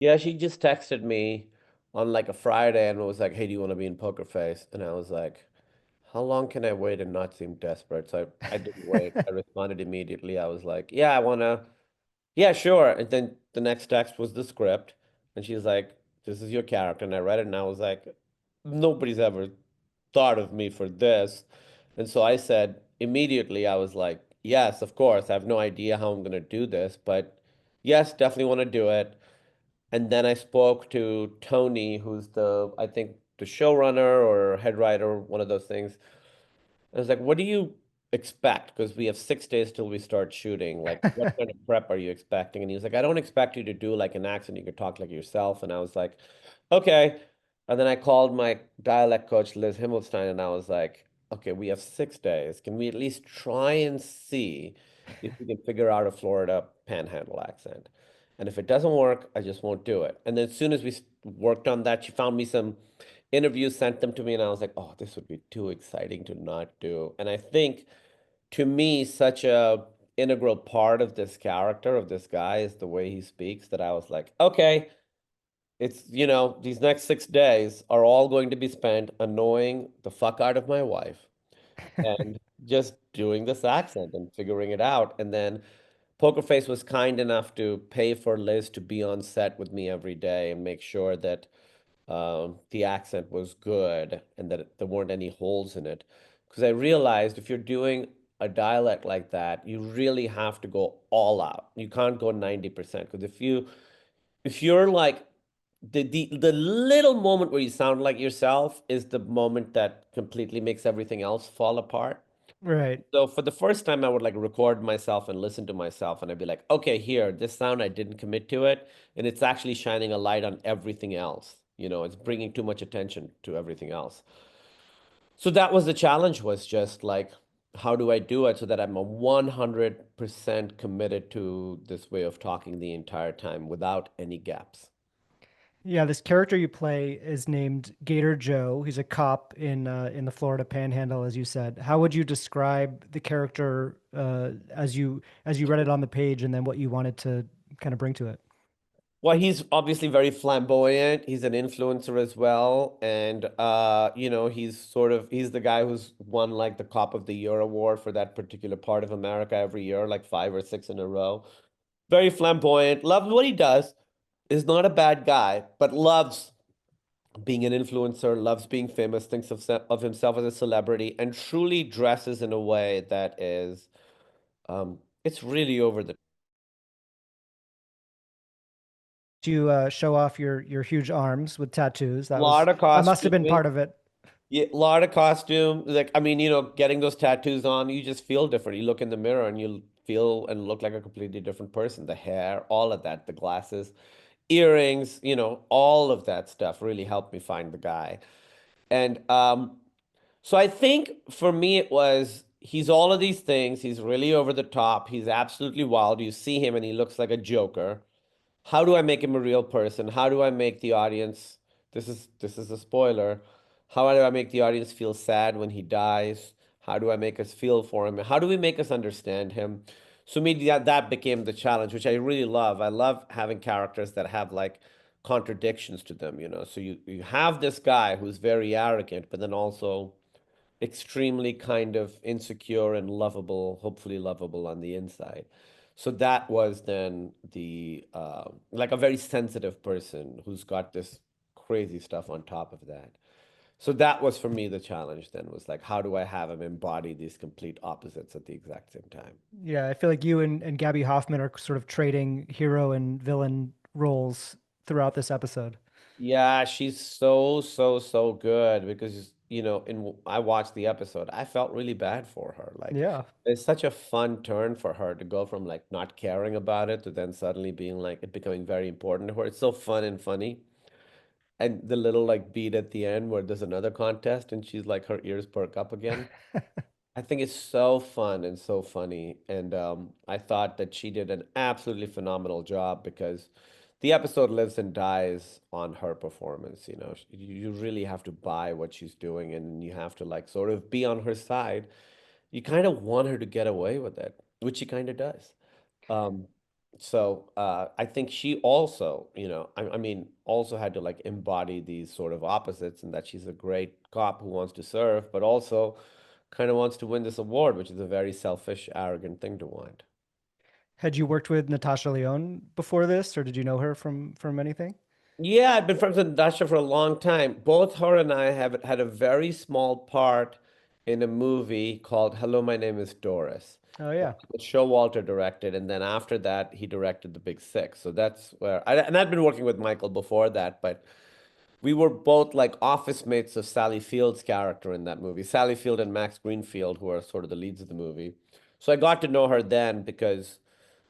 Yeah, she just texted me on like a Friday and was like, "Hey, do you want to be in Poker Face?" And I was like, "How long can I wait and not seem desperate?" So I didn't wait. I responded immediately. I was like, "Yeah, I wanna. Yeah, sure." And then the next text was the script, and she's like, "This is your character." And I read it, and I was like, "Nobody's ever thought of me for this." And so I said immediately, I was like, "Yes, of course. I have no idea how I'm gonna do this, but yes, definitely want to do it." And then I spoke to Tony, who's I think, the showrunner or head writer, one of those things. I was like, what do you expect? Because we have 6 days till we start shooting. Like, what kind of prep are you expecting? And he was like, I don't expect you to do like an accent. You could talk like yourself. And I was like, okay. And then I called my dialect coach, Liz Himmelstein, and I was like, okay, we have 6 days. Can we at least try and see if we can figure out a Florida panhandle accent? And if it doesn't work, I just won't do it. And then as soon as worked on that, she found me some interviews, sent them to me, and I was like, oh, this would be too exciting to not do. And I think to me, such a integral part of this character, of this guy, is the way he speaks, that I was like, okay, these next 6 days are all going to be spent annoying the fuck out of my wife and just doing this accent and figuring it out. And then Poker Face was kind enough to pay for Liz to be on set with me every day and make sure that the accent was good and that there weren't any holes in it. Because I realized if you're doing a dialect like that, you really have to go all out. You can't go 90%. Because if you're like the little moment where you sound like yourself is the moment that completely makes everything else fall apart. Right. So for the first time, I would like record myself and listen to myself, and I'd be like, okay, here, this sound I didn't commit to it, and it's actually shining a light on everything else. It's bringing too much attention to everything else. So that was the challenge, was just like, how do I do it so that I'm a 100% committed to this way of talking the entire time without any gaps? Yeah, this character you play is named Gator Joe. He's a cop in the Florida Panhandle, as you said. How would you describe the character as you read it on the page, and then what you wanted to kind of bring to it? Well, he's obviously very flamboyant. He's an influencer as well. And he's the guy who's won like the Cop of the Year award for that particular part of America every year, like 5 or 6 in a row. Very flamboyant, loves what he does, is not a bad guy, but loves being an influencer, loves being famous, thinks of himself as a celebrity, and truly dresses in a way that is, it's really over the To show off your huge arms with tattoos. lot of That must have been costuming. part of it. Yeah, a lot of costume. Like, I mean, getting those tattoos on, you just feel different. You look in the mirror and you feel and look like a completely different person. The hair, all of that, the glasses, earrings, all of that stuff really helped me find the guy. And so I think for me it was he's all of these things. He's really over the top. He's absolutely wild. You see him and he looks like a joker. How do I make him a real person? How do I make the audience, this is a spoiler. How do I make the audience feel sad when he dies? How do I make us feel for him? How do we make us understand him? So maybe that became the challenge, which I really love. I love having characters that have like contradictions to them. So you have this guy who's very arrogant, but then also extremely kind of insecure and lovable, hopefully lovable on the inside. So that was then like a very sensitive person who's got this crazy stuff on top of that. So that was for me the challenge then, was like, how do I have him embody these complete opposites at the exact same time? Yeah, I feel like you and Gabby Hoffman are sort of trading hero and villain roles throughout this episode. Yeah, she's so, so, so good because, I watched the episode. I felt really bad for her. Like, Yeah. it's such a fun turn for her to go from like not caring about it to then suddenly being like it becoming very important to her. It's so fun and funny. And the little like beat at the end where there's another contest and she's like her ears perk up again. I think it's so fun and so funny. And I thought that she did an absolutely phenomenal job because the episode lives and dies on her performance. You really have to buy what she's doing and you have to like sort of be on her side. You kind of want her to get away with it, which she kind of does. Um, So I think she also, I mean, also had to like embody these sort of opposites, and that she's a great cop who wants to serve, but also kind of wants to win this award, which is a very selfish, arrogant thing to want. Had you worked with Natasha Lyonne before this, or did you know her from anything? Yeah, I've been friends with Natasha for a long time. Both her and I have had a very small part in a movie called Hello, My Name is Doris. Oh yeah. That Showalter directed, and then after that, he directed The Big Sick. So that's where and I'd been working with Michael before that, but we were both like office mates of Sally Field's character in that movie. Sally Field and Max Greenfield, who are sort of the leads of the movie. So I got to know her then because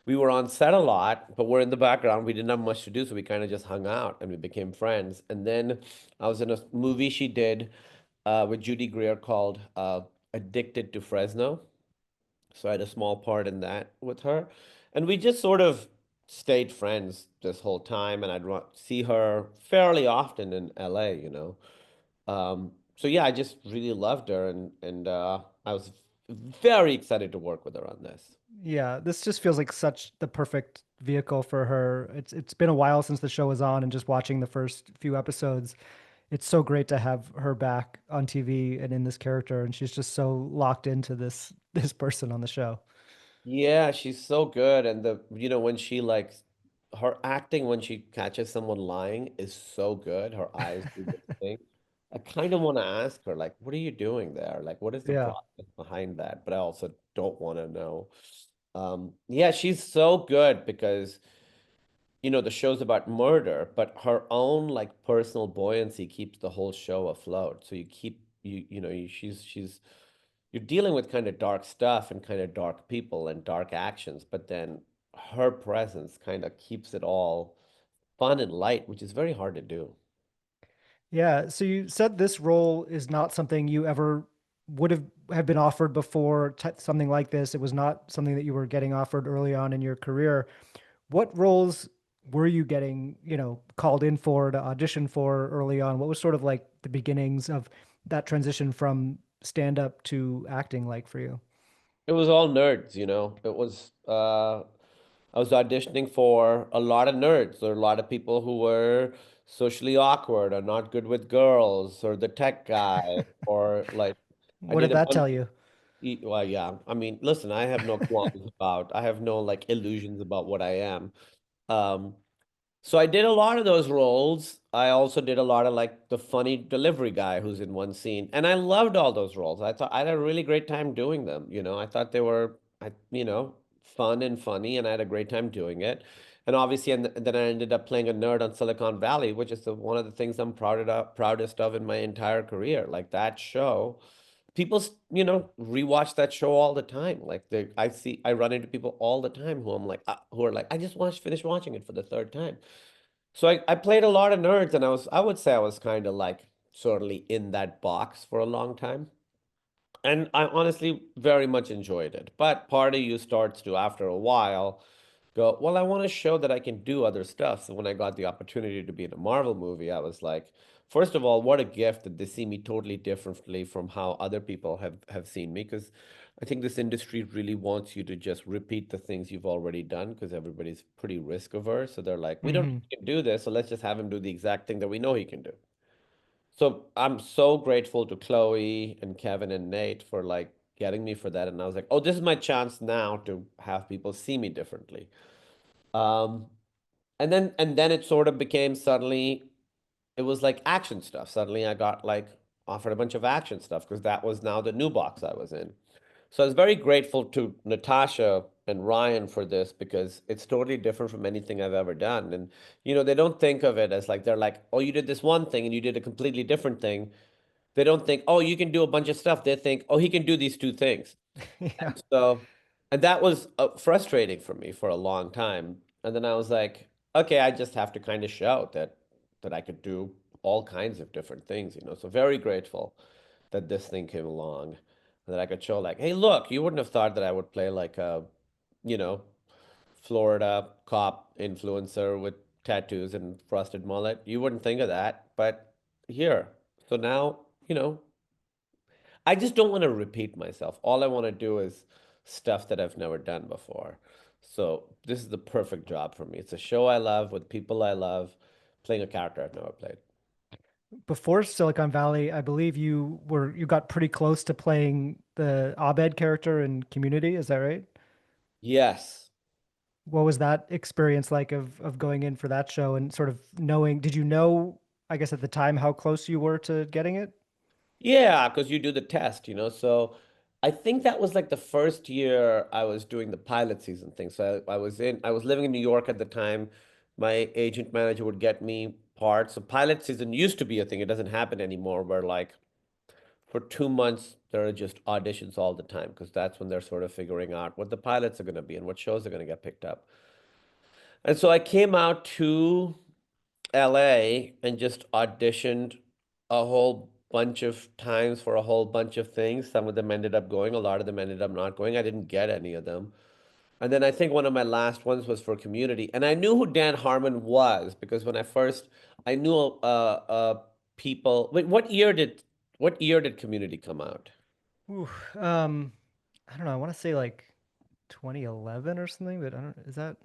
we were on set a lot, but we're in the background. We didn't have much to do, so we kind of just hung out and we became friends. And then I was in a movie she did with Judy Greer called Addicted to Fresno. So I had a small part in that with her. And we just sort of stayed friends this whole time. And see her fairly often in LA, So yeah, I just really loved her. And I was very excited to work with her on this. Yeah, this just feels like such the perfect vehicle for her. It's been a while since the show was on, and just watching the first few episodes, it's so great to have her back on TV and in this character, and she's just so locked into this person on the show. Yeah, she's so good. And when she like her acting when she catches someone lying is so good. Her eyes do this thing. I kind of want to ask her, like, what are you doing there? Like, what is the Yeah. process behind that? But I also don't want to know. Yeah, she's so good because the show's about murder, but her own like personal buoyancy keeps the whole show afloat. So you keep you know you, she's you're dealing with kind of dark stuff and kind of dark people and dark actions, but then her presence kind of keeps it all fun and light, which is very hard to do. Yeah. So you said this role is not something you ever would have been offered before, something like this. It was not something that you were getting offered early on in your career. What roles were you getting, called in for to audition for early on? What was sort of like the beginnings of that transition from stand up to acting like for you? It was all nerds, It was I was auditioning for a lot of nerds or a lot of people who were socially awkward or not good with girls or the tech guy or like I What did did a that bunch tell you? well, yeah. I mean, listen, I have no like illusions about what I am. Um, So I did a lot of those roles. I also did a lot of like the funny delivery guy who's in one scene. And I loved all those roles. I thought I had a really great time doing them. I thought they were fun and funny and I had a great time doing it. And obviously and then I ended up playing a nerd on Silicon Valley, which is one of the things I'm proudest of in my entire career. Like that show, people, rewatch that show all the time. Like I run into people all the time who I'm like, who are like, I just finished watching it for the third time. So I played a lot of nerds, and I would say I was kind of like certainly in that box for a long time. And I honestly very much enjoyed it. But part of you starts to, after a while, go, well, I want to show that I can do other stuff. So when I got the opportunity to be in a Marvel movie, I was like, first of all, what a gift that they see me totally differently from how other people have seen me. Because I think this industry really wants you to just repeat the things you've already done because everybody's pretty risk averse. So they're like, we don't know Hmm. he can do this, so let's just have him do the exact thing that we know he can do. So I'm so grateful to Chloe and Kevin and Nate for like getting me for that. And I was like, oh, this is my chance now to have people see me differently. Um, and then it sort of became suddenly it was like action stuff. Suddenly I got like offered a bunch of action stuff because that was now the new box I was in. So I was very grateful to Natasha and Ryan for this because it's totally different from anything I've ever done. And they don't think of it as like they're like, oh, you did this one thing and you did a completely different thing. They don't think, oh, you can do a bunch of stuff. They think, oh, he can do these two things. Yeah. So, and that was frustrating for me for a long time. And then I was like, okay, I just have to kind of show that I could do all kinds of different things. So very grateful that this thing came along and that I could show like, hey, look, you wouldn't have thought that I would play like a, you know, Florida cop influencer with tattoos and frosted mullet. You wouldn't think of that, but here. So now, I just don't want to repeat myself. All I want to do is stuff that I've never done before. So this is the perfect job for me. It's a show I love with people I love, playing a character I've never played. Before Silicon Valley, I believe you got pretty close to playing the Abed character in Community. Is that right? Yes. What was that experience like of going in for that show and sort of knowing, did you know, I guess at the time, how close you were to getting it? Yeah, because you do the test, you know. So I think that was like the first year I was doing the pilot season thing. So I was living in New York at the time. My agent manager would get me parts. So pilot season used to be a thing. It doesn't happen anymore, where like for 2 months there are just auditions all the time because that's when they're sort of figuring out what the pilots are going to be and what shows are going to get picked up. And so I came out to LA and just auditioned a whole bunch of times for a whole bunch of things. Some of them ended up going, a lot of them ended up not going. I didn't get any of them. And then I think one of my last ones was for Community. And I knew who Dan Harmon was because when I first, I knew people. Wait, what year did Community come out? Ooh, I don't know. I want to say like 2011 or something, but I don't, is that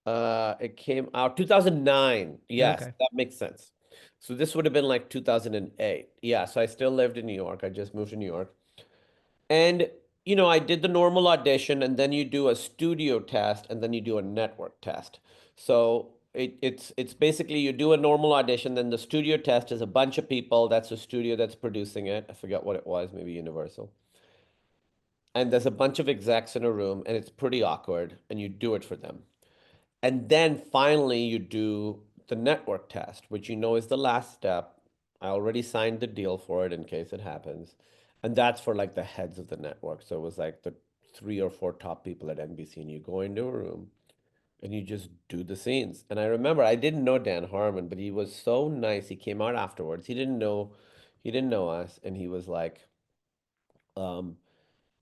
It came out 2009. Yes, okay? that makes sense. So this would have been like 2008. Yeah, so I still lived in New York. I just moved to New York. And I did the normal audition and then you do a studio test and then you do a network test. So it's basically you do a normal audition, then the studio test is a bunch of people. That's the studio that's producing it. I forget what it was, maybe Universal. And there's a bunch of execs in a room and it's pretty awkward and you do it for them. And then finally, you do the network test, which is the last step. I already signed the deal for it in case it happens. And that's for like the heads of the network. So it was like the three or four top people at NBC, and you go into a room and you just do the scenes. And I remember I didn't know Dan Harmon, but he was so nice. He came out afterwards. He didn't know us, and he was like, um,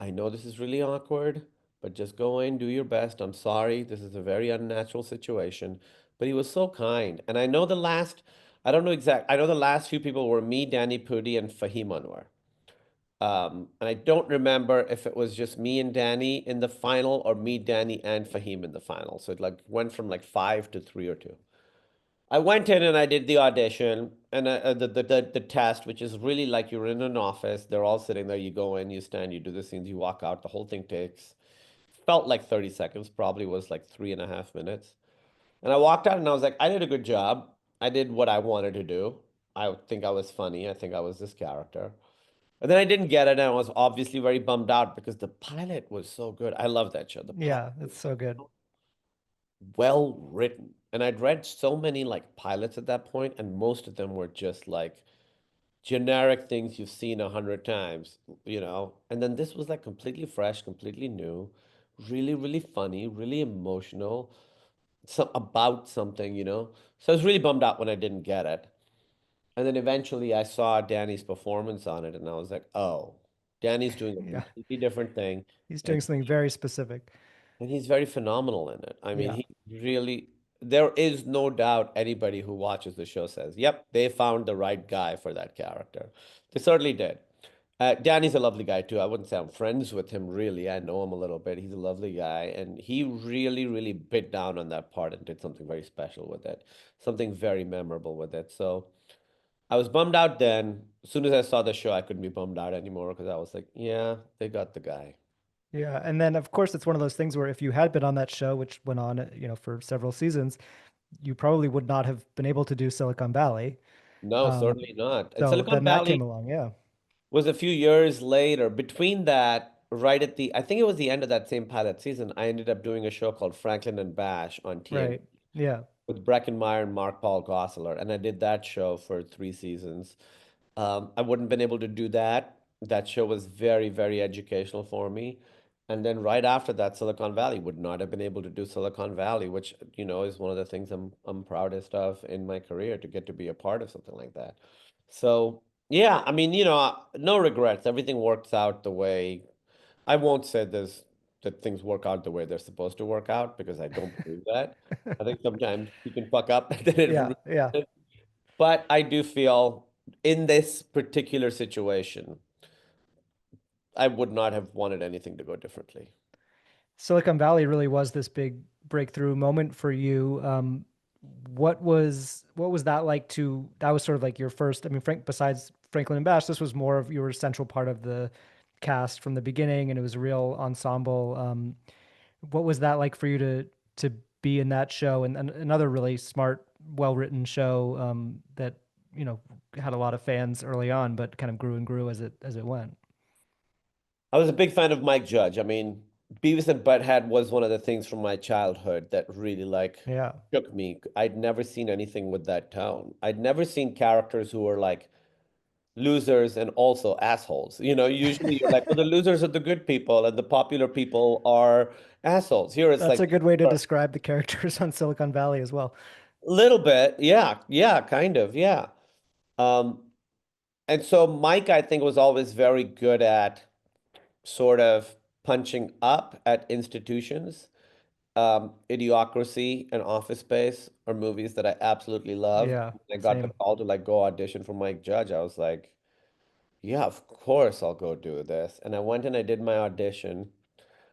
I know this is really awkward, but just go in, do your best. I'm sorry. This is a very unnatural situation. But he was so kind. And I know the last few people were me, Danny Pudi, and Fahim Anwar. And I don't remember if it was just me and Danny in the final or me, Danny, and Fahim in the final. So it like went from like five to three or two. I went in and I did the audition and the test, which is really like you're in an office. They're all sitting there. You go in, you stand, you do the scenes, you walk out. The whole thing takes felt like 30 seconds, probably was like 3.5 minutes. And I walked out and I was like, I did a good job. I did what I wanted to do. I think I was funny. I think I was this character. And then I didn't get it, and I was obviously very bummed out because the pilot was so good. I love that show. The pilot Yeah, was it's so good. well written. And I'd read so many like pilots at that point, and most of them were just like generic things you've seen 100 times, And then this was like completely fresh, completely new, really, really funny, really emotional, about something. So I was really bummed out when I didn't get it. And then eventually I saw Danny's performance on it, and I was like, oh, Danny's doing a Yeah, completely different thing. he's doing And something very specific. And he's very phenomenal in it. I mean, Yeah, there is no doubt anybody who watches the show says, yep, they found the right guy for that character. They certainly did. Danny's a lovely guy too. I wouldn't say I'm friends with him really. I know him a little bit. He's a lovely guy. And he really, really bit down on that part and did something very special with it, something very memorable with it. So I was bummed out then. As soon as I saw the show, I couldn't be bummed out anymore because I was like, yeah, they got the guy. yeah. And then of course it's one of those things where if you had been on that show, which went on, for several seasons, you probably would not have been able to do Silicon Valley. No, Um, certainly not. And so Silicon then that came Valley along. Yeah, was a few years later. Between that, right at I think it was the end of that same pilot season, I ended up doing a show called Franklin and Bash on TNT right. Yeah, with Breckenmeyer and Mark Paul Gosselaar. And I did that show for 3 seasons. I wouldn't been able to do that. That show was very, very educational for me. And then right after that, Silicon Valley would not have been able to do Silicon Valley, which, is one of the things I'm proudest of in my career to get to be a part of something like that. So, yeah, I mean, no regrets. Everything works out the way I won't say this that things work out the way they're supposed to work out because I don't believe that. I think sometimes you can fuck up and then it yeah, ruins yeah. it. But I do feel in this particular situation, I would not have wanted anything to go differently. Silicon Valley really was this big breakthrough moment for you. What was that like to that was sort of like your first, I mean, Frank, besides Franklin and Bash, this was more of you were a central part of the cast from the beginning and it was a real ensemble. What was that like for you to be in that show and another really smart, well-written show that, you know, had a lot of fans early on, but kind of grew and grew as it went. I was a big fan of Mike Judge. I mean, Beavis and Butthead was one of the things from my childhood that really like Yeah. shook me. I'd never seen anything with that tone. I'd never seen characters who were like losers and also assholes. You know, usually you're like, well, the losers are the good people and the popular people are assholes. Here it's That's like a good way to describe the characters on Silicon Valley as well. a little bit, yeah, yeah, kind of, yeah. Um, and so Mike, I think, was always very good at sort of punching up at institutions. Idiocracy and Office Space are movies that I absolutely loved. Yeah, I got the same. call to like go audition for Mike Judge. I was like, yeah, of course I'll go do this. And I went and I did my audition.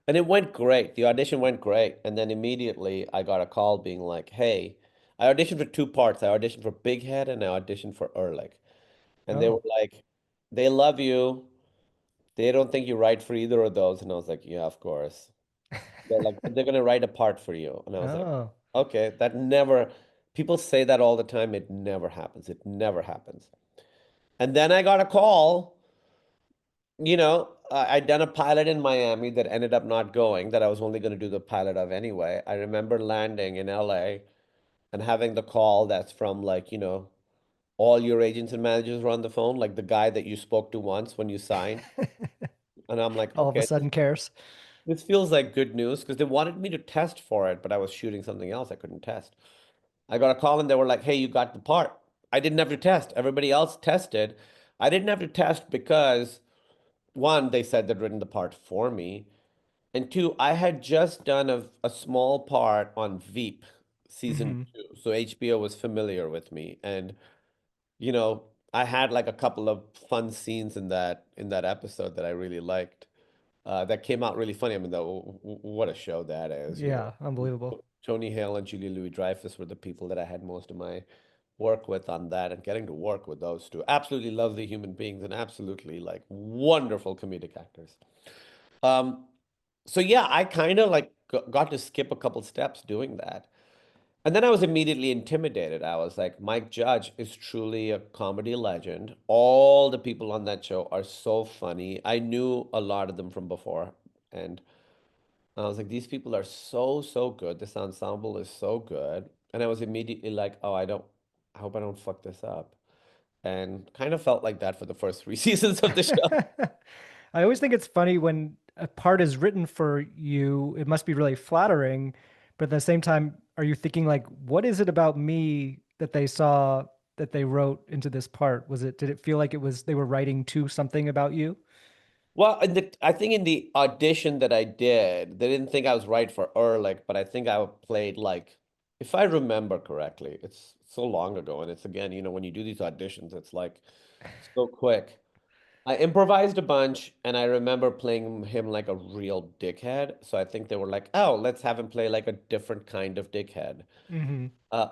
And it went great. The audition went great. And then immediately I got a call being like, hey, I auditioned for two parts. I auditioned for Big Head and I auditioned for Ehrlich. And they were Oh. like, they love you. They don't think you write for either of those. And I was like, yeah, of course. They're like, but they're gonna write a part for you. And I was like, Oh. okay, that never, people say that all the time. It never happens. It never happens. And then I got a call, I'd done a pilot in Miami that ended up not going, that I was only going to do the pilot of anyway. I remember landing in LA and having the call that's from like, all your agents and managers were on the phone, like the guy that you spoke to once when you signed. And I'm like, All of a okay, this, sudden cares. this feels like good news because they wanted me to test for it, but I was shooting something else I couldn't test. I got a call and they were like, hey, you got the part. I didn't have to test. Everybody else tested. I didn't have to test because one, they said they'd written the part for me. And two, I had just done a small part on Veep season Hmm. two. So HBO was familiar with me. And, you know, I had like a couple of fun scenes in that episode that I really liked. That came out really funny. I mean, what a show that is, Yeah, unbelievable. Tony Hale and Julia Louis-Dreyfus were the people that I had most of my work with on that, and getting to work with those two. Absolutely lovely human beings and absolutely like wonderful comedic actors. Um, so yeah, I kind of like got to skip a couple steps doing that. And then I was immediately intimidated. I was like, Mike Judge is truly a comedy legend. All the people on that show are so funny. I knew a lot of them from before. And I was like, these people are so, so good. This ensemble is so good. And I was immediately like, oh, I hope I don't fuck this up. And kind of felt like that for the first three seasons of the show. I always think it's funny when a part is written for you, it must be really flattering, but at the same time, are you thinking like, what is it about me that they saw that they wrote into this part? Did it feel like it was they were writing to something about you? Well, I think in the audition that I did, they didn't think I was right for Ehrlich, but I think I played like, if I remember correctly, it's so long ago. And it's again, when you do these auditions, it's like so quick. I improvised a bunch, and I remember playing him like a real dickhead. So I think they were like, oh, let's have him play like a different kind of dickhead. Hmm.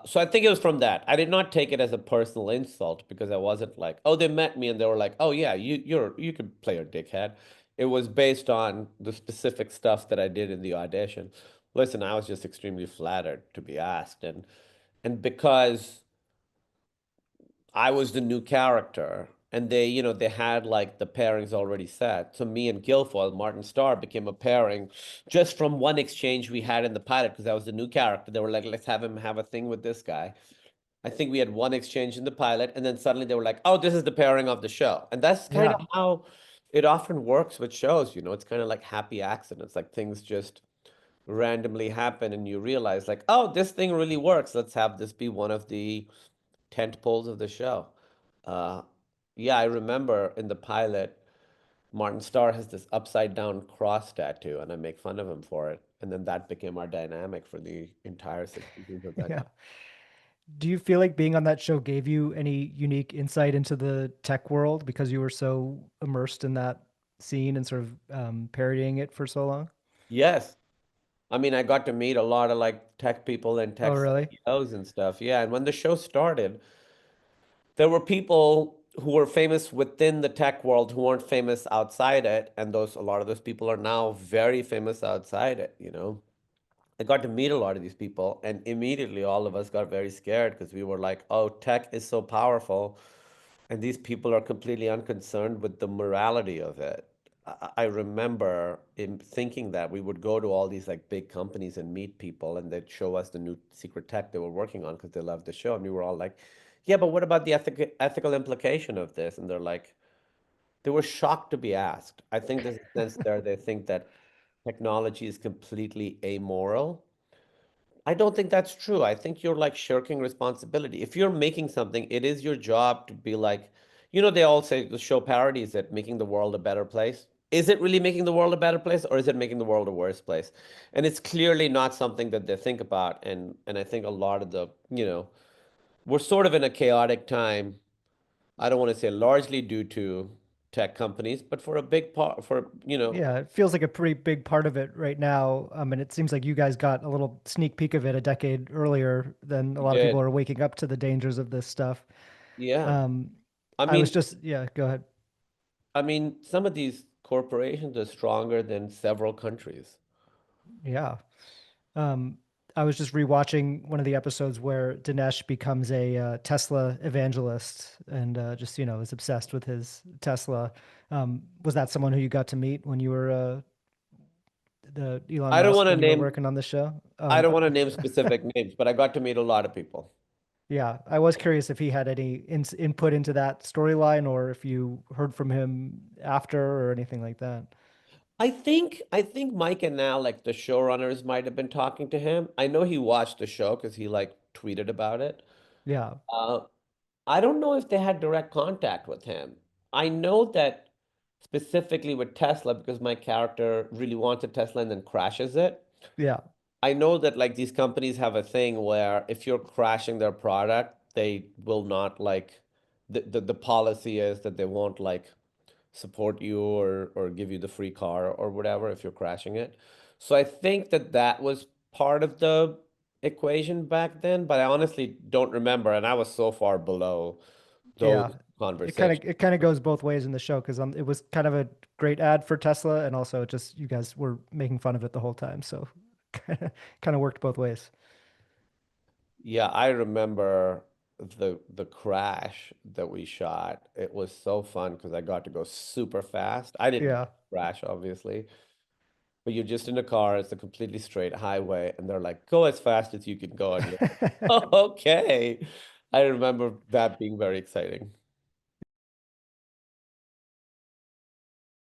So I think it was from that. I did not take it as a personal insult because I wasn't like, oh, they met me and they were like, oh yeah, you could play a dickhead. It was based on the specific stuff that I did in the audition. Listen, I was just extremely flattered to be asked, and because I was the new character, and they had like the pairings already set. So me and Guilfoyle, Martin Starr, became a pairing just from one exchange we had in the pilot because I was the new character. They were like, let's have him have a thing with this guy. I think we had one exchange in the pilot, and then suddenly they were like, oh, this is the pairing of the show. And that's kind Yeah. of how it often works with shows. It's kind of like happy accidents, like things just randomly happen, and you realize, like, oh, this thing really works. Let's have this be one of the tent poles of the show. Uh, yeah, I remember in the pilot, Martin Starr has this upside down cross tattoo, and I make fun of him for it. And then that became our dynamic for the entire 6 seasons of that Yeah. show. Do you feel like being on that show gave you any unique insight into the tech world because you were so immersed in that scene and sort of parodying it for so long? Yes. I mean, I got to meet a lot of like tech people and Oh, tech really? CEOs and stuff. Yeah, and when the show started, there were people who were famous within the tech world who weren't famous outside it, and those a lot of those people are now very famous outside it, you know. I got to meet a lot of these people, and immediately all of us got very scared because we were like, oh, tech is so powerful, and these people are completely unconcerned with the morality of it. I remember in thinking that we would go to all these like big companies and meet people, and they'd show us the new secret tech they were working on because they loved the show. And we were all like, yeah, but what about the ethical implication of this? And they're like, they were shocked to be asked. I think there's a sense there they think that technology is completely amoral. I don't think that's true. I think you're like shirking responsibility. If you're making something, it is your job to be like, you know, they all say the show parodies it, making the world a better place. Is it really making the world a better place, or is it making the world a worse place? And it's clearly not something that they think about. And I think a lot of the, you know, we're sort of in a chaotic time. I don't want to say largely due to tech companies, but for a big part, for, you know, Yeah, it feels like a pretty big part of it right now. And it seems like you guys got a little sneak peek of it a decade earlier than a we lot of people did. are waking up to the dangers of this stuff. Yeah. Um, I I was mean, just, yeah, go ahead. some of these corporations are stronger than several countries. Yeah. Um, I was just rewatching one of the episodes where Dinesh becomes a Tesla evangelist and just, is obsessed with his Tesla. Was that someone who you got to meet when you were the Elon I don't Musk want to when you were name working on the show? I don't want to name specific names, but I got to meet a lot of people. Yeah, I was curious if he had any input into that storyline or if you heard from him after or anything like that. I think Mike and Al, like the showrunners, might have been talking to him. I know he watched the show because he like tweeted about it. Yeah, Uh, I don't know if they had direct contact with him. I know that specifically with Tesla, because my character really wants a Tesla and then crashes it. yeah, I know that like these companies have a thing where if you're crashing their product, they will not like the policy is that they won't like support you or give you the free car or whatever if you're crashing it. So I think that that was part of the equation back then, but I honestly don't remember, and I was so far below those yeah. conversations. It kind of goes both ways in the show because it was kind of a great ad for Tesla and also just you guys were making fun of it the whole time, so kind of worked both ways. Yeah, I remember the crash that we shot. It was so fun because I got to go super fast. I didn't Yeah. crash, obviously, but you're just in a car. It's a completely straight highway, and they're like, "Go as fast as you can go." And you're like, "Oh, okay." I remember that being very exciting.